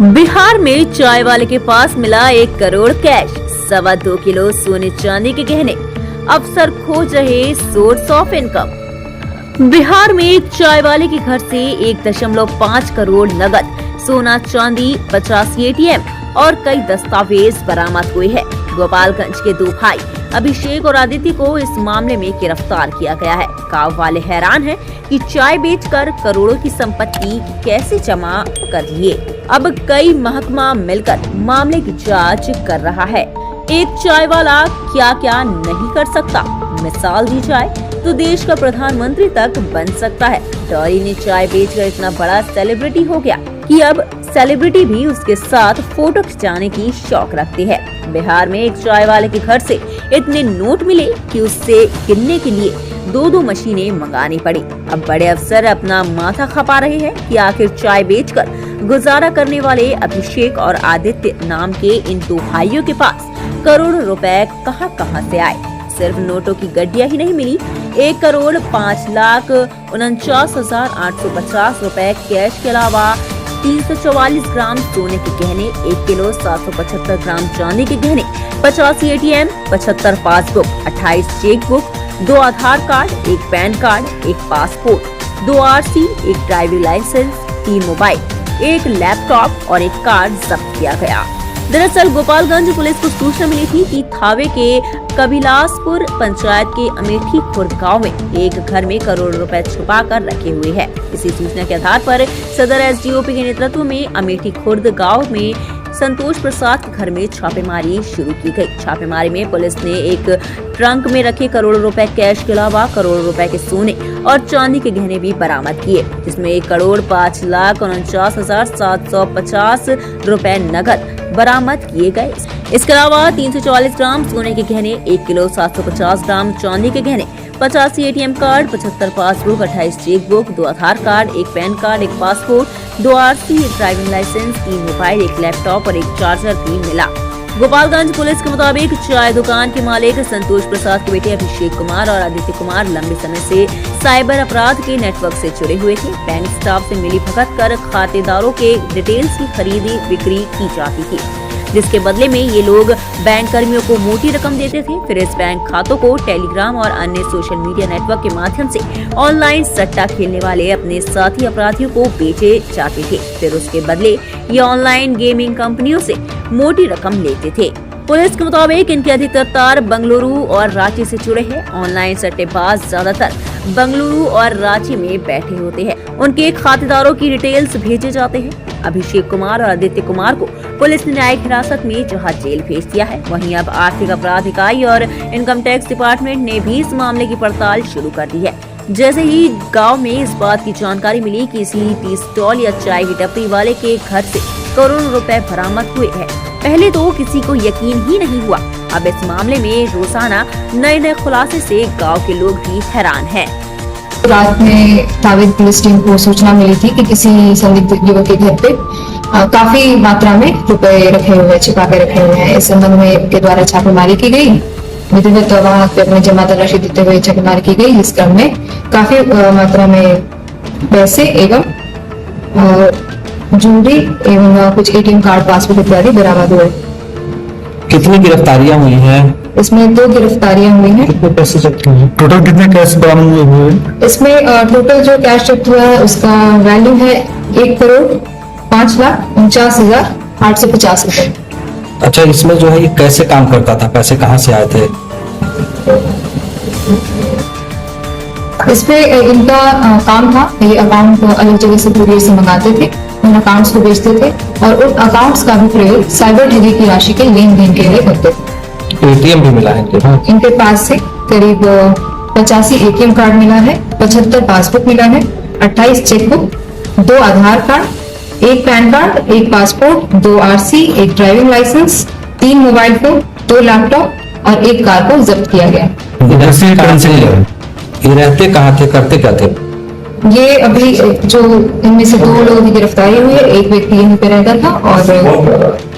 बिहार में चाय वाले के पास मिला 1 करोड़ कैश, 2.25 किलो सोने चांदी के गहने। अफसर खोज रहे सोर्स ऑफ इनकम। बिहार में एक चाय वाले के घर से 1.5 करोड़ नगद, सोना चांदी, 85 एटीएम और कई दस्तावेज बरामद हुए हैं। गोपालगंज के 2 भाई अभिषेक और आदित्य को इस मामले में गिरफ्तार किया गया है। गांव वाले हैरान हैं कि चाय बेचकर करोड़ों की संपत्ति कैसे जमा कर लिए। अब कई महकमा मिलकर मामले की जांच कर रहा है। एक चाय वाला क्या क्या नहीं कर सकता, मिसाल दी जाए तो देश का प्रधानमंत्री तक बन सकता है। डॉली ने चाय बेचकर इतना बड़ा सेलिब्रिटी हो गया कि अब सेलिब्रिटी भी उसके साथ फोटो खिंचाने की शौक रखती है। बिहार में एक चाय वाले के घर से इतने नोट मिले कि उससे गिनने के लिए 2 मशीनें मंगानी पड़ी। अब बड़े अफसर अपना माथा खपा रहे हैं कि आखिर चाय बेचकर गुजारा करने वाले अभिषेक और आदित्य नाम के इन 2 भाइयों के पास करोड़ों रुपए कहां से आए। सिर्फ नोटों की गड्डियां ही नहीं मिली, 1,05,49,850 रुपए कैश के अलावा 344 ग्राम सोने के गहने, 1 किलो 775 ग्राम चांदी के गहने, 85 ATM, 75 passbook, 28 chequebook, 2 Aadhaar card, 1 PAN card, 1 passport, 2 RC, 1 driving licence, 3 mobile, 1 laptop और 1 कार्ड जब्त किया गया। दरअसल गोपालगंज पुलिस को सूचना मिली थी कि थावे के कबिलासपुर पंचायत के अमेठी खुर्द गांव में एक घर में करोड़ों रुपए छुपा कर रखे हुए हैं। इसी सूचना के आधार पर सदर एसडीओपी के नेतृत्व में अमेठी खुर्द गांव में संतोष प्रसाद के घर में छापेमारी शुरू की गई। छापेमारी में पुलिस ने एक ट्रंक में रखे करोड़ों रुपए कैश के अलावा करोड़ों रुपए के सोने और चांदी के गहने भी बरामद किए, जिसमें 1,05,49,750 रुपए नगद बरामद किए गए। इसके अलावा 344 ग्राम सोने के गहने, 1 किलो 750 ग्राम चांदी के गहने, 85 ATM card, 75 passbook, 28 chequebook, 2 Aadhaar card, 1 PAN card, 1 passport, 2 RC, 1 driving licence, 3 mobile, 1 laptop और 1 चार्जर भी मिला। गोपालगंज पुलिस के मुताबिक चाय दुकान के मालिक संतोष प्रसाद के बेटे अभिषेक कुमार और आदित्य कुमार लंबे समय से साइबर अपराध के नेटवर्क से जुड़े हुए थे। बैंक स्टाफ से मिली भगत कर खातेदारों के डिटेल्स की खरीदी बिक्री की जाती थी, जिसके बदले में ये लोग बैंक कर्मियों को मोटी रकम देते थे। फिर इस बैंक खातों को टेलीग्राम और अन्य सोशल मीडिया नेटवर्क के माध्यम से ऑनलाइन सट्टा खेलने वाले अपने साथी अपराधियों को बेचे जाते थे। फिर उसके बदले ये ऑनलाइन गेमिंग कंपनियों से मोटी रकम लेते थे। पुलिस के मुताबिक इनके अधिकतर तार बंगलुरु और रांची से जुड़े हैं। ऑनलाइन सट्टेबाज ज्यादातर बंगलुरु और रांची में बैठे होते हैं। उनके खातेदारों की डिटेल्स भेजे जाते हैं। अभिषेक कुमार और आदित्य कुमार को पुलिस ने न्यायिक हिरासत में जहां जेल भेज दिया है, वहीं अब आर्थिक अपराध इकाई और इनकम टैक्स डिपार्टमेंट ने भी इस मामले की पड़ताल शुरू कर दी है। जैसे ही गांव में इस बात की जानकारी मिली कि किसी टी स्टॉल या चाय की टपरी वाले के घर से करोड़ों रुपए बरामद हुए हैं, पहले तो किसी को यकीन ही नहीं हुआ। अब इस मामले में रोजाना नए खुलासे से गांव के लोग भी हैरान हैं। रात में थावे पुलिस टीम को सूचना मिली थी कि किसी संदिग्ध युवक के घर पे काफी मात्रा में रुपए रखे हुए, छिपा के रखे हुए हैं। इस संबंध में के द्वारा छापेमारी की गई। विधिवत वहां पे अपने जमा तलाशी देते हुए छापेमारी की गई। इस क्रम में काफी मात्रा में पैसे एवं ज्वेलरी एवं कुछ एटीएम कार्ड, पासबुक इत्यादि बरामद हुए। कितनी गिरफ्तारियां हुई हैं? इसमें 2 गिरफ्तारियां हुई हैं। कितने पैसे जब्त हुए? टोटल कितने कैश बरामद हुए? इसमें टोटल जो कैश जब्त हुआ है उसका वैल्यू है 1,05,49,850 रुपए। अच्छा, इसमें जो है ये कैसे काम करता था, पैसे कहाँ से आए थे? इसमें इनका काम था, ये अकाउंट अलग जगह से कुरियर से मंगाते थे, उन अकाउंट्स को बेचते थे और उन अकाउंट्स का भी प्रयोग साइबर ठगी की राशि के लेन देन के लिए करते थे। एटीएम भी मिला है इनके पास से करीब 85 एटीएम कार्ड मिला है, 75 पासबुक मिला है, 28 chequebook, 2 Aadhaar card, 1 PAN card, 1 passport, 2 RC, 1 driving licence, 3 mobile phone, 2 laptop और 1 कार को जब्त किया गया। ये रहते कहाँ थे, करते क्या थे? ये अभी जो इनमें से 2 लोगों की गिरफ्तारी हुई है। एक व्यक्ति यहीं पे रहता था और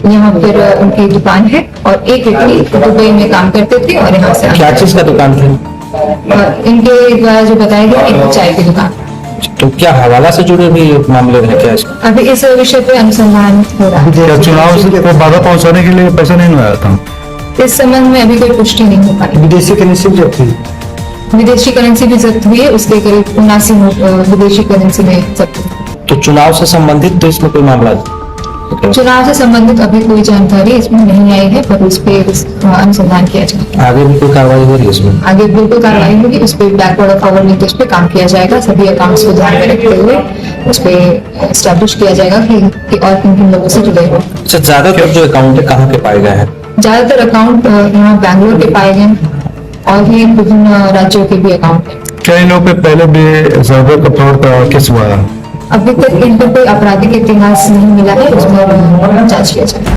यहाँ पर उनकी दुकान है, और एक व्यक्ति दुबई में काम करते थे और यहाँ से क्या चीज का दुकान था? इनके द्वारा जो बताया गया, एक चाय की दुकान। तो क्या हवाला से जुड़े भी मामले हैं क्या इसमें? अभी इस विषय पे अनुसंधान हो रहा क्या चुनाव से को बाधा पहुंचाने के लिए पैसा नहीं आया था? है। इस संबंध में अभी कोई पुष्टि नहीं हो पाई। विदेशी करेंसी भी जब्त हुई। विदेशी करेंसी भी जब्त हुई है, उसके करीब 79 विदेशी करेंसी में जब्त हुई। तो चुनाव से संबंधित तो इसमें कोई मामला चुनाव से संबंधित अभी कोई जानकारी इसमें नहीं आई है, पर उस पे अनुसंधान किया जाएगा। आगे भी कोई कार्रवाई हो रही है इसमें? आगे बिल्कुल कार्रवाई होगी, उस पर बैकवर्ड और फॉरवर्ड लिंकेज पे काम किया जाएगा। सभी अकाउंट्स को ध्यान में रखते हुए उस पे एस्टैब्लिश किया जाएगा कि और किन किन लोगों से जुड़े हो। अच्छा, ज्यादातर जो अकाउंट है कहाँ के पाए गए हैं? ज्यादातर अकाउंट यहाँ बैंगलोर के पाए गए हैं और भी विभिन्न राज्यों के भी अकाउंट है। क्या इन लोगों पे पहले भी सर्वर का फ्रॉड का केस हुआ है? अभी तक इन पर कोई आपराधिक इतिहास नहीं मिला है, उसमें जांच किया जाएगा।